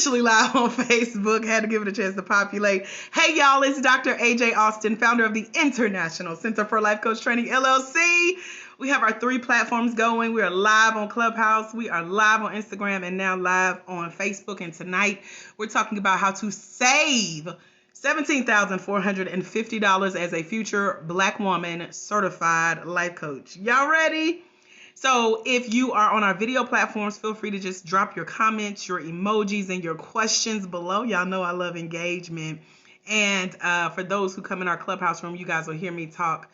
officially live on Facebook. Had to give it a chance to populate. Hey, y'all, it's Dr. AJ Austin, founder of the International Center for Life Coach Training, LLC. We have our 3 platforms going. We are live on Clubhouse. We are live on Instagram and now live on Facebook. And tonight, we're talking about how to save $17,450 as a future Black woman certified life coach. Y'all ready? So if you are on our video platforms, feel free to just drop your comments, your emojis, and your questions below. Y'all know I love engagement. And for those who come in our Clubhouse room, you guys will hear me talk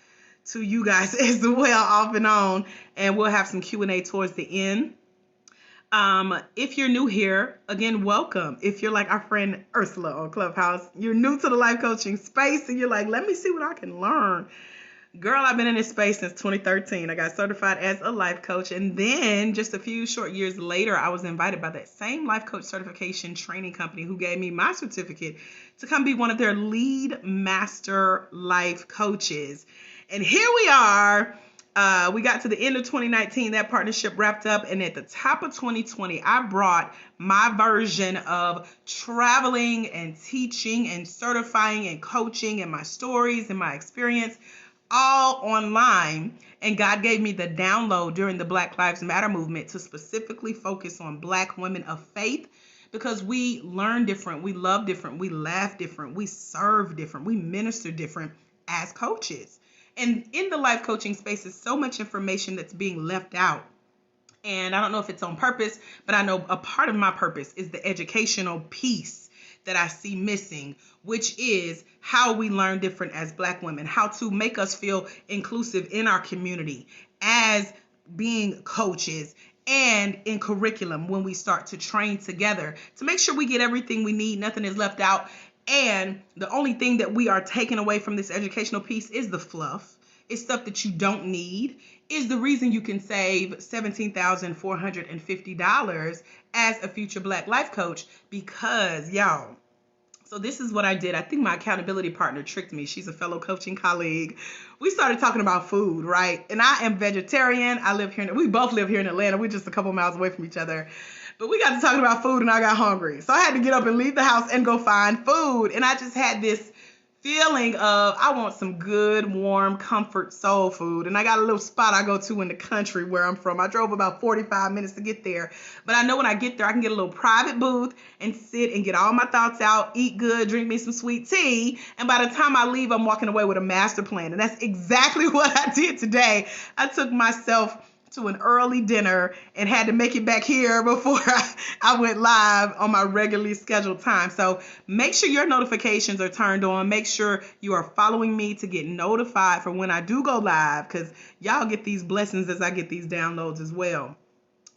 to you guys as well off and on. And we'll have some Q&A towards the end. If you're new here, again, welcome. If you're like our friend Ursula on Clubhouse, you're new to the life coaching space and you're like, let me see what I can learn. Girl, I've been in this space since 2013. I got certified as a life coach. And then just a few short years later, I was invited by that same life coach certification training company who gave me my certificate to come be one of their lead master life coaches. And here we are. We got to the end of 2019. That partnership wrapped up. And at the top of 2020, I brought my version of traveling and teaching and certifying and coaching and my stories and my experience all online, and God gave me the download during the Black Lives Matter movement to specifically focus on Black women of faith, because we learn different, we love different, we laugh different, we serve different, we minister different as coaches. And in the life coaching space is so much information that's being left out. And I don't know if it's on purpose, but I know a part of my purpose is the educational piece that I see missing, which is how we learn different as Black women, how to make us feel inclusive in our community as being coaches and in curriculum when we start to train together to make sure we get everything we need, nothing is left out. And the only thing that we are taking away from this educational piece is the fluff. It's stuff that you don't need, is the reason you can save $17,450 as a future Black life coach, because y'all, so this is what I did. I think my accountability partner tricked me. She's a fellow coaching colleague. We started talking about food, right? And I am vegetarian. We both live here in Atlanta. We're just a couple miles away from each other. But we got to talking about food and I got hungry. So I had to get up and leave the house and go find food. And I just had this feeling of I want some good, warm, comfort soul food. And I got a little spot I go to in the country where I'm from. I drove about 45 minutes to get there. But I know when I get there, I can get a little private booth and sit and get all my thoughts out, eat good, drink me some sweet tea. And by the time I leave, I'm walking away with a master plan. And that's exactly what I did today. I took myself to an early dinner and had to make it back here before I went live on my regularly scheduled time. So make sure your notifications are turned on. Make sure you are following me to get notified for when I do go live, because y'all get these blessings as I get these downloads as well.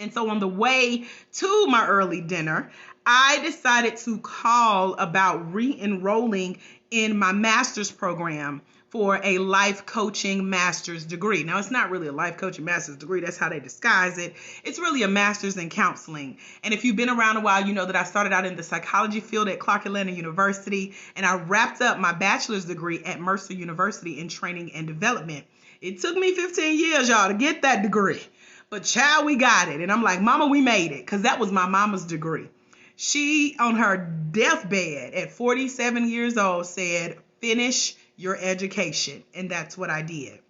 And so on the way to my early dinner, I decided to call about re-enrolling in my master's program for a life coaching master's degree. Now, it's not really a life coaching master's degree. That's how they disguise it. It's really a master's in counseling. And if you've been around a while, you know that I started out in the psychology field at Clark Atlanta University, and I wrapped up my bachelor's degree at Mercer University in training and development. It took me 15 years, y'all, to get that degree. But child, we got it. And I'm like, Mama, we made it, because that was my mama's degree. She, on her deathbed at 47 years old, said, finish your education. And that's what I did.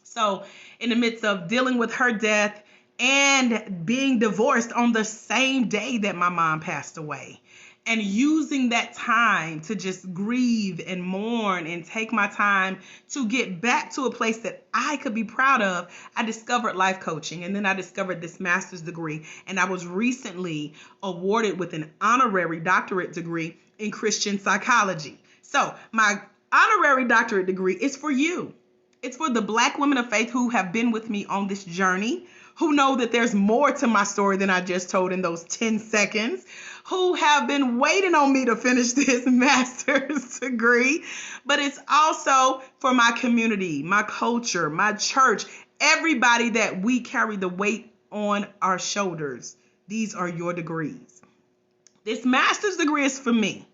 So in the midst of dealing with her death and being divorced on the same day that my mom passed away, and using that time to just grieve and mourn and take my time to get back to a place that I could be proud of, I discovered life coaching. And then I discovered this master's degree. And I was recently awarded with an honorary doctorate degree in Christian psychology. So my honorary doctorate degree is for you. It's for the Black women of faith who have been with me on this journey, who know that there's more to my story than I just told in those 10 seconds, who have been waiting on me to finish this master's degree. But it's also for my community, my culture, my church, everybody that we carry the weight on our shoulders. These are your degrees. This master's degree is for me.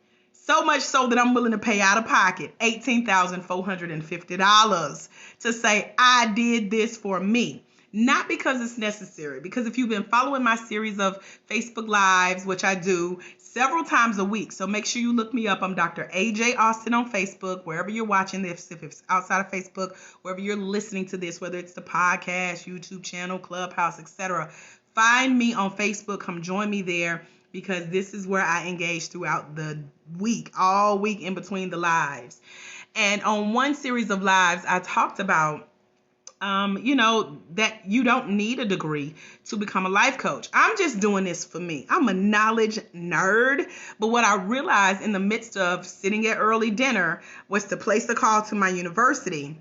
So much so that I'm willing to pay out of pocket $18,450 to say I did this for me. not because it's necessary, because if you've been following my series of Facebook Lives, which I do several times a week, so make sure you look me up. I'm Dr. AJ Austin on Facebook, wherever you're watching this, if it's outside of Facebook, wherever you're listening to this, whether it's the podcast, YouTube channel, Clubhouse, etc. Find me on Facebook. Come join me there, because this is where I engage throughout the week, all week in between the lives. And on one series of lives, I talked about that you don't need a degree to become a life coach. I'm just doing this for me. I'm a knowledge nerd. But what I realized in the midst of sitting at early dinner was to place a call to my university,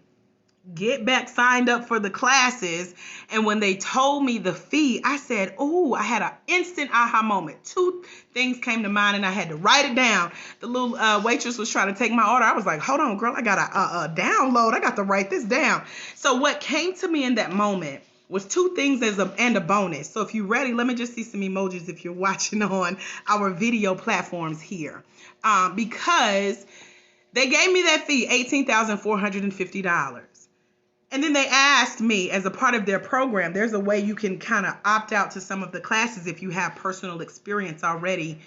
get back signed up for the classes. And when they told me the fee, I said, oh, I had an instant aha moment. Two things came to mind and I had to write it down. The little waitress was trying to take my order. I was like, hold on, girl, I got a download. I got to write this down. So what came to me in that moment was two things and a bonus. So if you're ready, let me just see some emojis if you're watching on our video platforms here. Because they gave me that fee, $18,450. And then they asked me, as a part of their program, there's a way you can kind of opt out to some of the classes if you have personal experience already,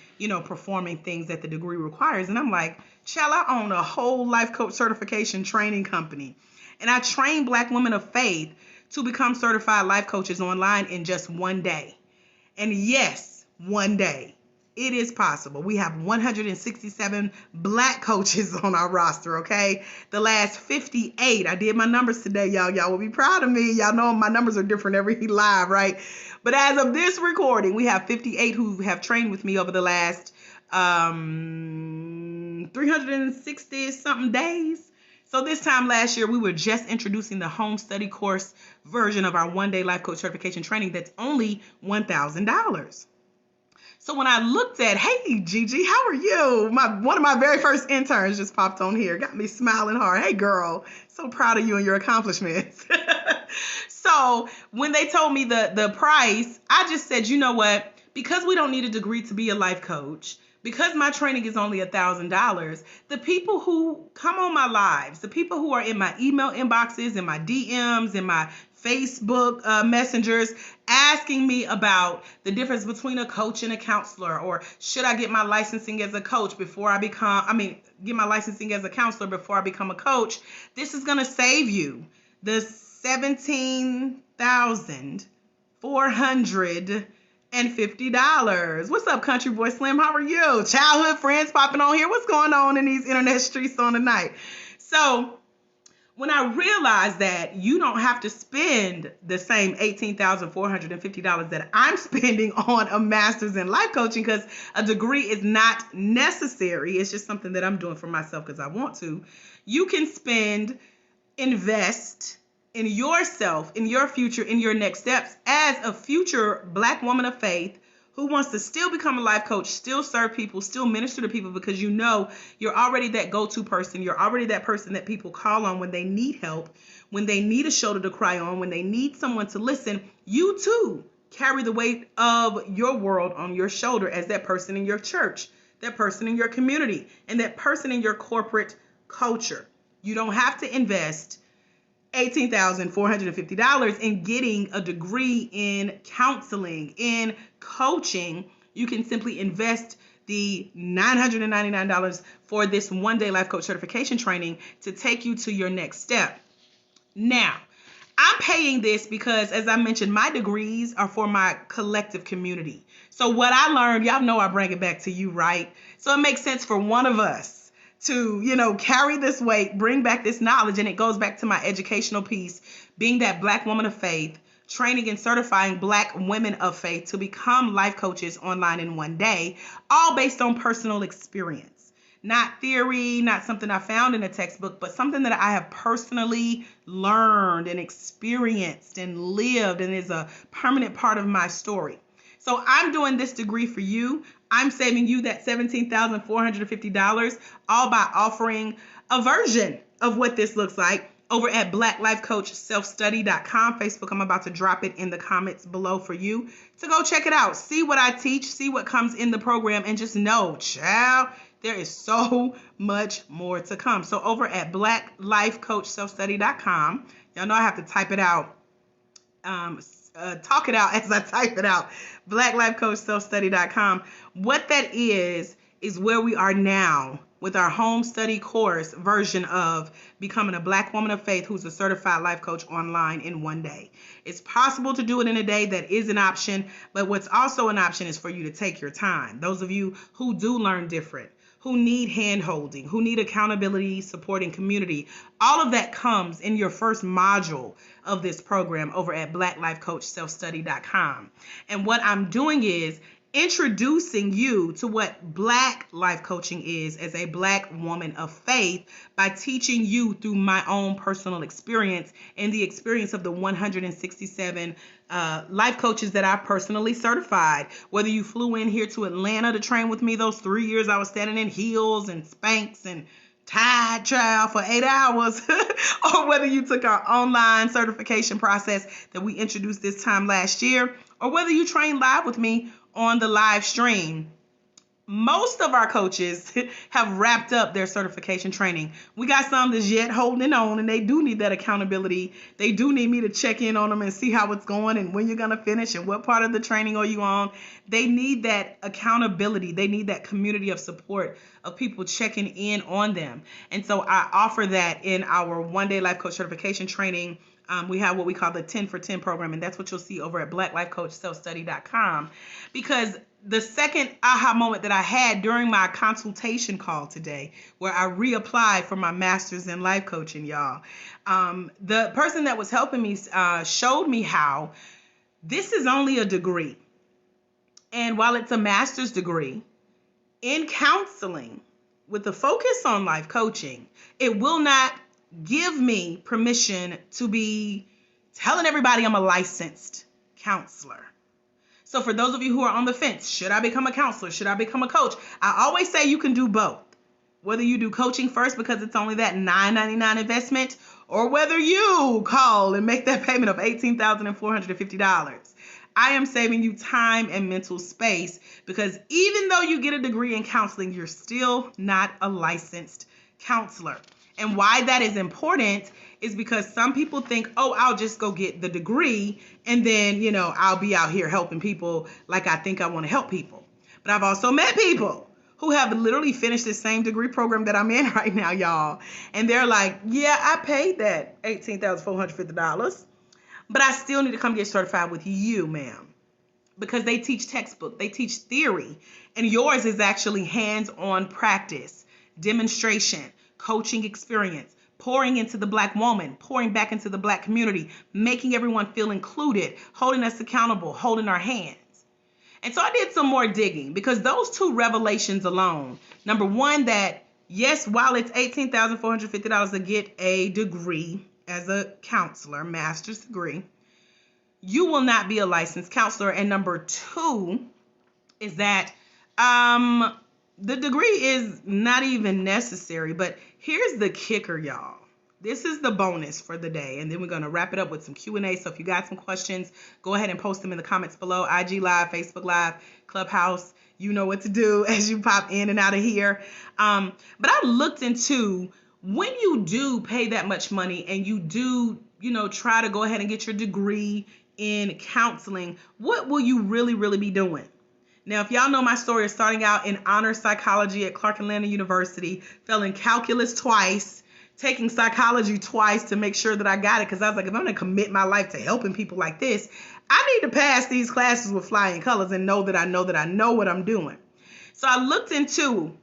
performing things that the degree requires. And I'm like, child, I own a whole life coach certification training company. And I train Black women of faith to become certified life coaches online in just one day. And yes, one day. It is possible. We have 167 Black coaches on our roster, okay? The last 58, I did my numbers today, y'all. Y'all will be proud of me. Y'all know my numbers are different every live, right? But as of this recording, we have 58 who have trained with me over the last 360-something days. So this time last year, we were just introducing the home study course version of our one-day life coach certification training that's only $1,000. So when I looked at, hey, Gigi, how are you? One of my very first interns just popped on here, got me smiling hard. Hey, girl, so proud of you and your accomplishments. So when they told me the price, I just said, you know what? Because we don't need a degree to be a life coach, because my training is only $1,000, the people who come on my lives, the people who are in my email inboxes, in my DMs, in my Facebook messengers, asking me about the difference between a coach and a counselor, or should I get my licensing as a coach before I get my licensing as a counselor before I become a coach. This is going to save you the $17,450. What's up, Country Boy Slim? How are you? Childhood friends popping on here. What's going on in these internet streets on tonight? So when I realized that you don't have to spend the same $18,450 that I'm spending on a master's in life coaching, because a degree is not necessary. It's just something that I'm doing for myself because I want to. You can invest in yourself, in your future, in your next steps as a future Black woman of faith who wants to still become a life coach, still serve people, still minister to people, because you're already that go-to person. You're already that person that people call on when they need help, when they need a shoulder to cry on, when they need someone to listen. You too carry the weight of your world on your shoulder as that person in your church, that person in your community, and that person in your corporate culture. You don't have to invest $18,450 in getting a degree in counseling, in coaching. You can simply invest the $999 for this one-day life coach certification training to take you to your next step. Now, I'm paying this because, as I mentioned, my degrees are for my collective community. So what I learned, y'all know I bring it back to you, right? So it makes sense for one of us to, carry this weight, bring back this knowledge. And it goes back to my educational piece, being that Black woman of faith, training and certifying Black women of faith to become life coaches online in one day, all based on personal experience. Not theory, not something I found in a textbook, but something that I have personally learned and experienced and lived, and is a permanent part of my story. So I'm doing this degree for you. I'm saving you that $17,450, all by offering a version of what this looks like over at blacklifecoachselfstudy.com. Facebook, I'm about to drop it in the comments below for you to go check it out. See what I teach, see what comes in the program, and just know, child, there is so much more to come. So over at blacklifecoachselfstudy.com, y'all know I have to type it out talk it out as I type it out. BlackLifeCoachSelfStudy.com. What that is where we are now with our home study course version of becoming a Black woman of faith who's a certified life coach online in one day. It's possible to do it in a day. That is an option. But what's also an option is for you to take your time. Those of you who do learn different, who need hand-holding, who need accountability, supporting community, all of that comes in your first module of this program over at BlackLifeCoachSelfStudy.com. And what I'm doing is introducing you to what Black life coaching is as a Black woman of faith by teaching you through my own personal experience and the experience of the 167 life coaches that I personally certified. Whether you flew in here to Atlanta to train with me those 3 years I was standing in heels and Spanx and Tide trial for 8 hours, or whether you took our online certification process that we introduced this time last year, or whether you trained live with me on the live stream. Most of our coaches have wrapped up their certification training. We got some that's yet holding on, and they do need that accountability. They do need me to check in on them and see how it's going and when you're going to finish and what part of the training are you on. They need that accountability. They need that community of support of people checking in on them. And so I offer that in our one-day life coach certification training. We have what we call the 10 for 10 program, and that's what you'll see over at BlackLifeCoachSelfStudy.com. Because the second aha moment that I had during my consultation call today, where I reapplied for my master's in life coaching, y'all, the person that was helping me showed me how this is only a degree. And while it's a master's degree in counseling with a focus on life coaching, it will not give me permission to be telling everybody I'm a licensed counselor. So for those of you who are on the fence, should I become a counselor? Should I become a coach? I always say you can do both. Whether you do coaching first because it's only that $9.99 investment, or whether you call and make that payment of $18,450. I am saving you time and mental space, because even though you get a degree in counseling, you're still not a licensed counselor. And why that is important is because some people think, oh, I'll just go get the degree and then, I'll be out here helping people like I think I want to help people. But I've also met people who have literally finished the same degree program that I'm in right now, y'all. And they're like, yeah, I paid that $18,450, but I still need to come get certified with you, ma'am. Because they teach textbook, they teach theory, and yours is actually hands-on practice, demonstration, coaching experience, pouring into the Black woman, pouring back into the Black community, making everyone feel included, holding us accountable, holding our hands. And so I did some more digging, because those two revelations alone, number one, that yes, while it's $18,450 to get a degree as a counselor, master's degree, you will not be a licensed counselor. And number two is that the degree is not even necessary. But here's the kicker, y'all. This is the bonus for the day. And then we're going to wrap it up with some Q&A. So if you got some questions, go ahead and post them in the comments below. IG Live, Facebook Live, Clubhouse. You know what to do as you pop in and out of here. But I looked into, when you do pay that much money and you do, try to go ahead and get your degree in counseling, what will you really be doing? Now, if y'all know my story of starting out in honors psychology at Clark Atlanta University, failing calculus twice, taking psychology twice to make sure that I got it, because I was like, if I'm going to commit my life to helping people like this, I need to pass these classes with flying colors and know that I know what I'm doing. So I looked into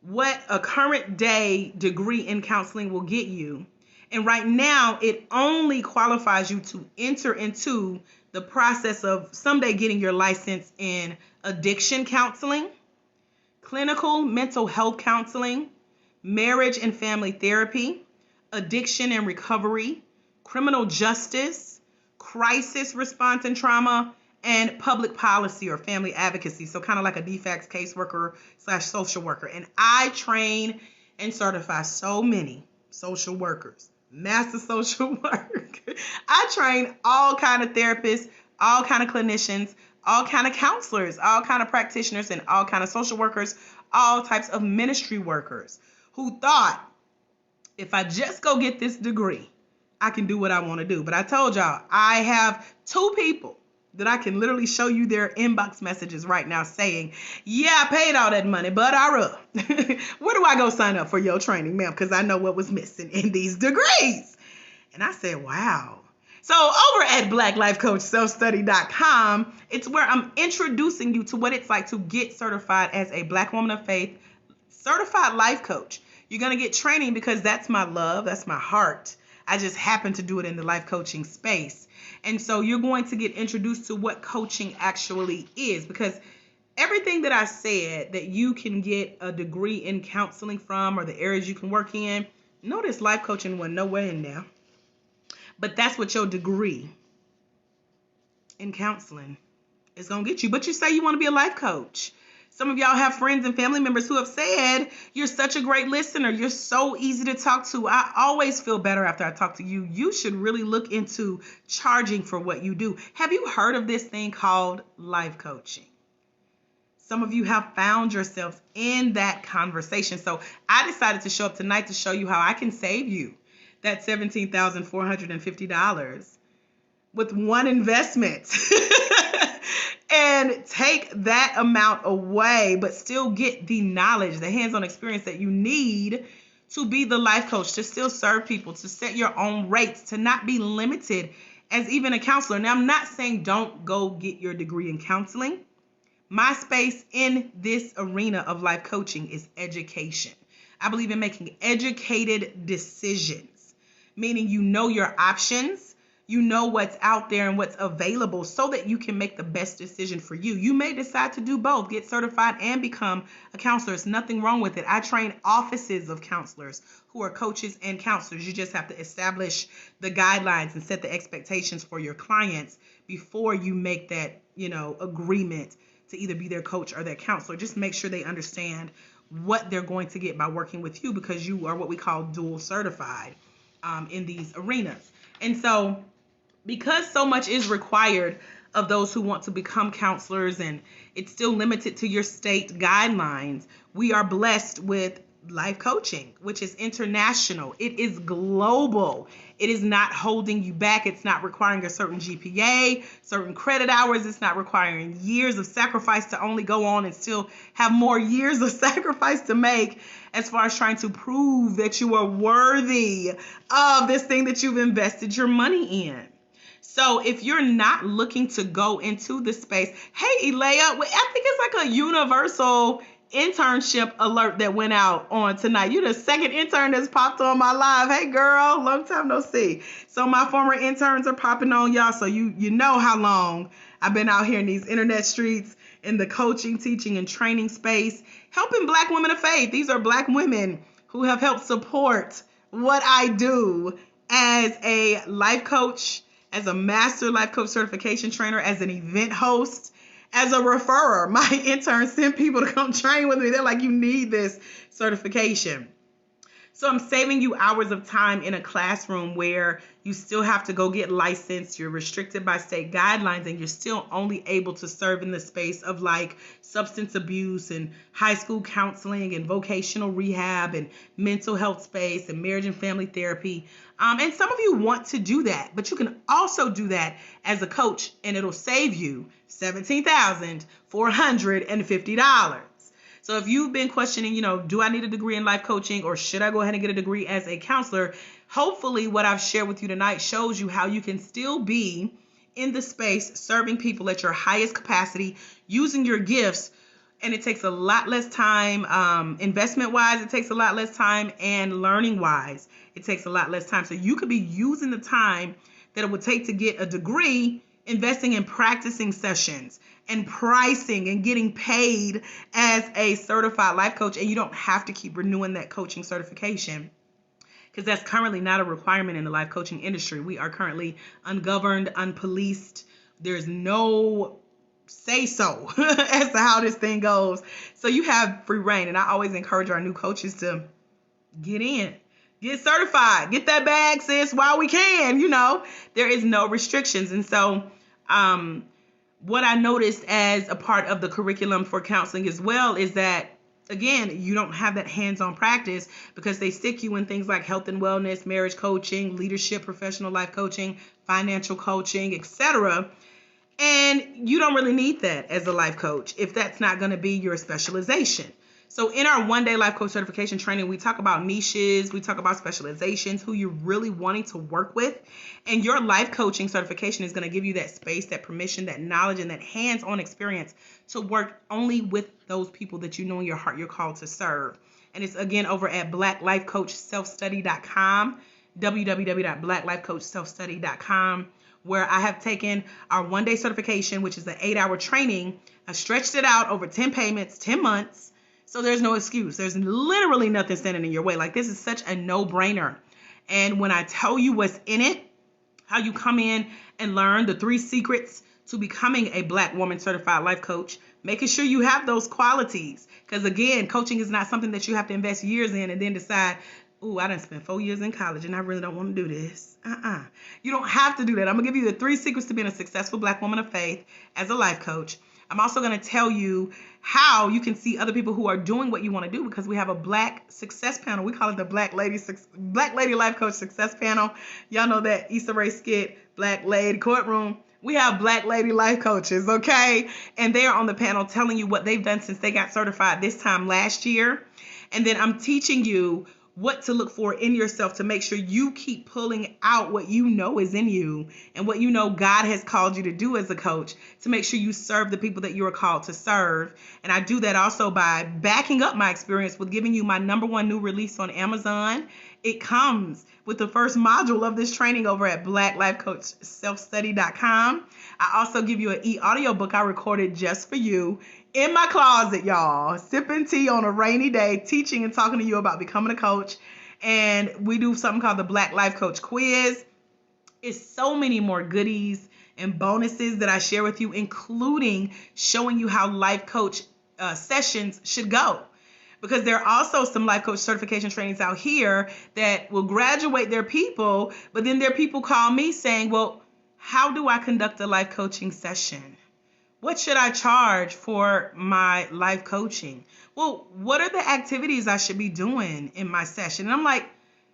what a current day degree in counseling will get you. And right now, it only qualifies you to enter into the process of someday getting your license in addiction counseling, clinical mental health counseling, marriage and family therapy, addiction and recovery, criminal justice, crisis response and trauma, and public policy or family advocacy. So kind of like a DFACS caseworker / social worker. And I train and certify so many social workers, master social work. I train all kind of therapists, all kind of clinicians, all kind of counselors, all kind of practitioners, and all kind of social workers, all types of ministry workers who thought, if I just go get this degree, I can do what I want to do. But I told y'all, I have 2 people that I can literally show you their inbox messages right now saying, yeah, I paid all that money, but where do I go sign up for your training, ma'am? Because I know what was missing in these degrees. And I said, wow. So over at blacklifecoachselfstudy.com, it's where I'm introducing you to what it's like to get certified as a Black woman of faith, certified life coach. You're going to get training because that's my love, that's my heart. I just happen to do it in the life coaching space. And so you're going to get introduced to what coaching actually is, because everything that I said that you can get a degree in counseling from or the areas you can work in, notice life coaching went nowhere in there. But that's what your degree in counseling is going to get you. But you say you want to be a life coach. Some of y'all have friends and family members who have said, you're such a great listener. You're so easy to talk to. I always feel better after I talk to you. You should really look into charging for what you do. Have you heard of this thing called life coaching? Some of you have found yourselves in that conversation. So I decided to show up tonight to show you how I can save you that $17,450 with one investment. And take that amount away, but still get the knowledge, the hands-on experience that you need to be the life coach, to still serve people, to set your own rates, to not be limited as even a counselor. Now, I'm not saying don't go get your degree in counseling. My space in this arena of life coaching is education. I believe in making educated decisions, meaning you know your options. You know what's out there and what's available so that you can make the best decision for you. You may decide to do both, get certified and become a counselor. There's nothing wrong with it. I train offices of counselors who are coaches and counselors. You just have to establish the guidelines and set the expectations for your clients before you make that, agreement to either be their coach or their counselor. Just make sure they understand what they're going to get by working with you, because you are what we call dual certified in these arenas. And so, because so much is required of those who want to become counselors, and it's still limited to your state guidelines, we are blessed with life coaching, which is international. It is global. It is not holding you back. It's not requiring a certain GPA, certain credit hours. It's not requiring years of sacrifice to only go on and still have more years of sacrifice to make as far as trying to prove that you are worthy of this thing that you've invested your money in. So if you're not looking to go into this space, hey, Elea, I think it's like a universal internship alert that went out on tonight. You're the second intern that's popped on my live. Hey, girl, long time no see. So my former interns are popping on, y'all. So you know how long I've been out here in these internet streets in the coaching, teaching, and training space, helping Black women of faith. These are Black women who have helped support what I do as a life coach, as a master life coach certification trainer, as an event host, as a referrer. My interns send people to come train with me. They're like, you need this certification. So I'm saving you hours of time in a classroom where you still have to go get licensed. You're restricted by state guidelines, and you're still only able to serve in the space of like substance abuse and high school counseling and vocational rehab and mental health space and marriage and family therapy. And some of you want to do that, but you can also do that as a coach, and it'll save you $17,450. So if you've been questioning, do I need a degree in life coaching, or should I go ahead and get a degree as a counselor? Hopefully what I've shared with you tonight shows you how you can still be in the space serving people at your highest capacity, using your gifts. And it takes a lot less time, investment-wise, it takes a lot less time, and learning-wise, it takes a lot less time. So you could be using the time that it would take to get a degree, investing in practicing sessions and pricing and getting paid as a certified life coach. And you don't have to keep renewing that coaching certification, because that's currently not a requirement in the life coaching industry. We are currently ungoverned, unpoliced. There's no say so as to how this thing goes. So you have free reign. And I always encourage our new coaches to get in, get certified, get that bag, sis, while we can. There is no restrictions. And so what I noticed as a part of the curriculum for counseling as well is that again, you don't have that hands-on practice because they stick you in things like health and wellness, marriage coaching, leadership, professional life coaching, financial coaching, etc. And you don't really need that as a life coach if that's not going to be your specialization. So in our one-day life coach certification training, we talk about niches, we talk about specializations, who you're really wanting to work with. And your life coaching certification is going to give you that space, that permission, that knowledge, and that hands-on experience to work only with those people that you know in your heart you're called to serve. And it's, again, over at blacklifecoachselfstudy.com, www.blacklifecoachselfstudy.com, where I have taken our one-day certification, which is an 8-hour training. I stretched it out over 10 payments, 10 months. So there's no excuse. There's literally nothing standing in your way. Like, this is such a no-brainer. And when I tell you what's in it, how you come in and learn the 3 secrets to becoming a Black woman certified life coach, making sure you have those qualities. Because, again, coaching is not something that you have to invest years in and then decide, ooh, I done spent 4 years in college and I really don't want to do this. You don't have to do that. I'm going to give you the 3 secrets to being a successful Black woman of faith as a life coach. I'm also going to tell you how you can see other people who are doing what you want to do, because we have a Black success panel. We call it the Black Lady Life Coach Success Panel. Y'all know that Issa Rae skit, Black Lady Courtroom. We have Black Lady Life Coaches, okay? And they are on the panel telling you what they've done since they got certified this time last year. And then I'm teaching you what to look for in yourself to make sure you keep pulling out what you know is in you and what you know God has called you to do as a coach, to make sure you serve the people that you are called to serve. And I do that also by backing up my experience with giving you my #1 new release on Amazon. It comes with the first module of this training over at blacklifecoachselfstudy.com. I also give you an e-audio book I recorded just for you in my closet, y'all, sipping tea on a rainy day, teaching and talking to you about becoming a coach. And we do something called the Black Life Coach Quiz. It's so many more goodies and bonuses that I share with you, including showing you how life coach sessions should go. Because there are also some life coach certification trainings out here that will graduate their people, but then their people call me saying, well, how do I conduct a life coaching session? What should I charge for my life coaching? Well, what are the activities I should be doing in my session? And I'm like,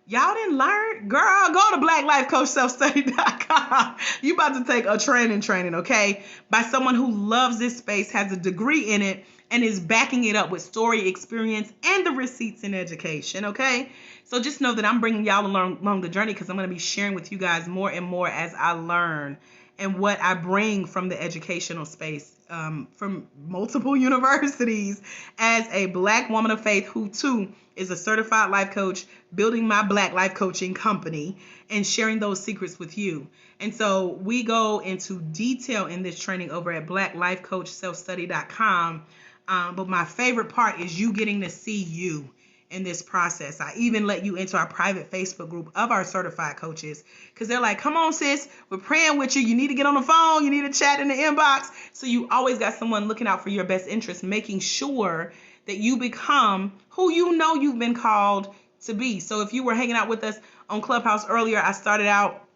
y'all didn't learn? Girl, go to blacklifecoachselfstudy.com. You about to take a training, okay? By someone who loves this space, has a degree in it, and is backing it up with story, experience, and the receipts in education, okay? So just know that I'm bringing y'all along the journey, because I'm going to be sharing with you guys more and more as I learn and what I bring from the educational space, from multiple universities, as a Black woman of faith who too is a certified life coach, building my Black life coaching company and sharing those secrets with you. And so we go into detail in this training over at blacklifecoachselfstudy.com. But my favorite part is you getting to see you in this process. I even let you into our private Facebook group of our certified coaches, because they're like, come on, sis, we're praying with you. You need to get on the phone. You need to chat in the inbox. So you always got someone looking out for your best interest, making sure that you become who you know you've been called to be. So if you were hanging out with us on Clubhouse earlier, I started out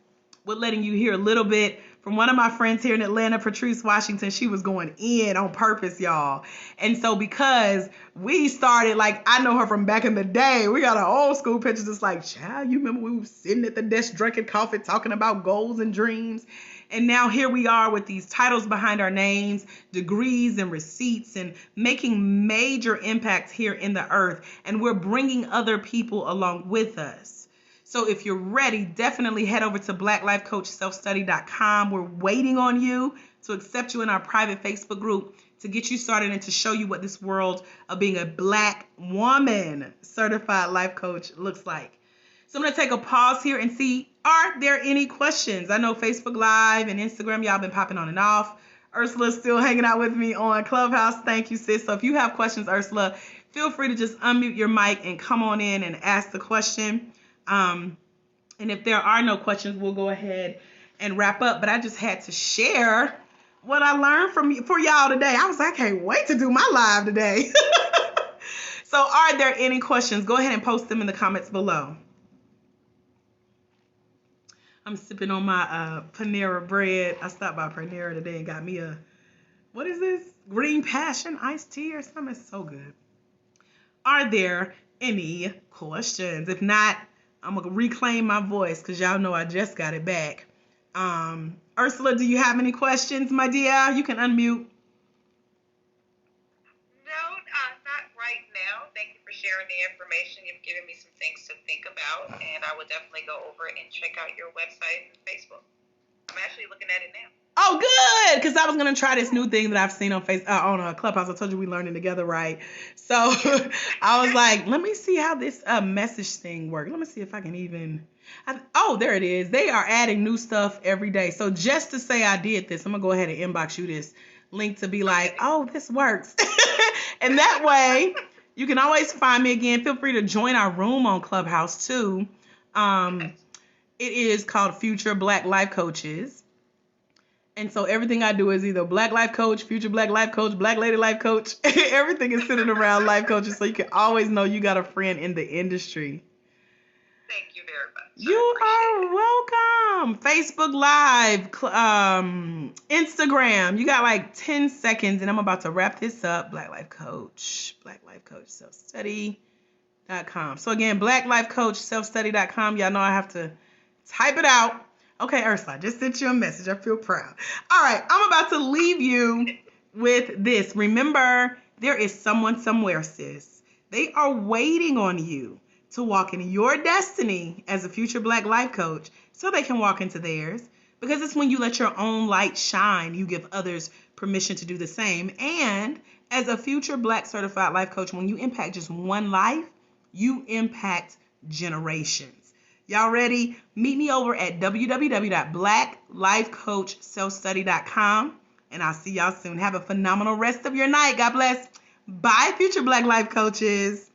with letting you hear a little bit from one of my friends here in Atlanta, Patrice Washington. She was going in on purpose, y'all. And so because we started, like, I know her from back in the day. We got our old school pictures. It's like, child, you remember we were sitting at the desk drinking coffee, talking about goals and dreams. And now here we are with these titles behind our names, degrees and receipts, and making major impacts here in the earth. And we're bringing other people along with us. So if you're ready, definitely head over to blacklifecoachselfstudy.com. We're waiting on you to accept you in our private Facebook group to get you started and to show you what this world of being a Black woman certified life coach looks like. So I'm going to take a pause here and see, are there any questions? I know Facebook Live and Instagram, y'all been popping on and off. Ursula's still hanging out with me on Clubhouse. Thank you, sis. So if you have questions, Ursula, feel free to just unmute your mic and come on in and ask the question. And if there are no questions, we'll go ahead and wrap up. But I just had to share what I learned for y'all today. I was like, I can't wait to do my live today. So are there any questions? Go ahead and post them in the comments below. I'm sipping on my Panera bread. I stopped by Panera today and got me what is this? Green Passion iced tea or something. It's so good. Are there any questions? If not, I'm going to reclaim my voice because y'all know I just got it back. Ursula, do you have any questions, my dear? You can unmute. No, not right now. Thank you for sharing the information. You've given me some things to think about, and I would definitely go over and check out your website and Facebook. I'm actually looking at it now. Oh, good, because I was gonna try this new thing that I've seen on on Clubhouse. I told you we learning together, right? So I was like, let me see how this message thing works. Let me see if I can even. Oh, there it is. They are adding new stuff every day. So just to say I did this, I'm gonna go ahead and inbox you this link to be like, oh, this works, and that way you can always find me again. Feel free to join our room on Clubhouse too. It is called Future Black Life Coaches. And so everything I do is either Black Life Coach, Future Black Life Coach, Black Lady Life Coach. Everything is centered around life coaches, so you can always know you got a friend in the industry. Thank you very much. You are welcome. Facebook Live, Instagram. You got like 10 seconds, and I'm about to wrap this up. Black Life Coach, selfstudy.com. So again, selfstudy.com. Y'all know I have to type it out. Okay, Ursula, I just sent you a message. I feel proud. All right, I'm about to leave you with this. Remember, there is someone somewhere, sis. They are waiting on you to walk in your destiny as a future Black life coach so they can walk into theirs. Because it's when you let your own light shine, you give others permission to do the same. And as a future Black certified life coach, when you impact just one life, you impact generations. Y'all ready? Meet me over at www.blacklifecoachselfstudy.com, and I'll see y'all soon. Have a phenomenal rest of your night. God bless. Bye, future Black life coaches.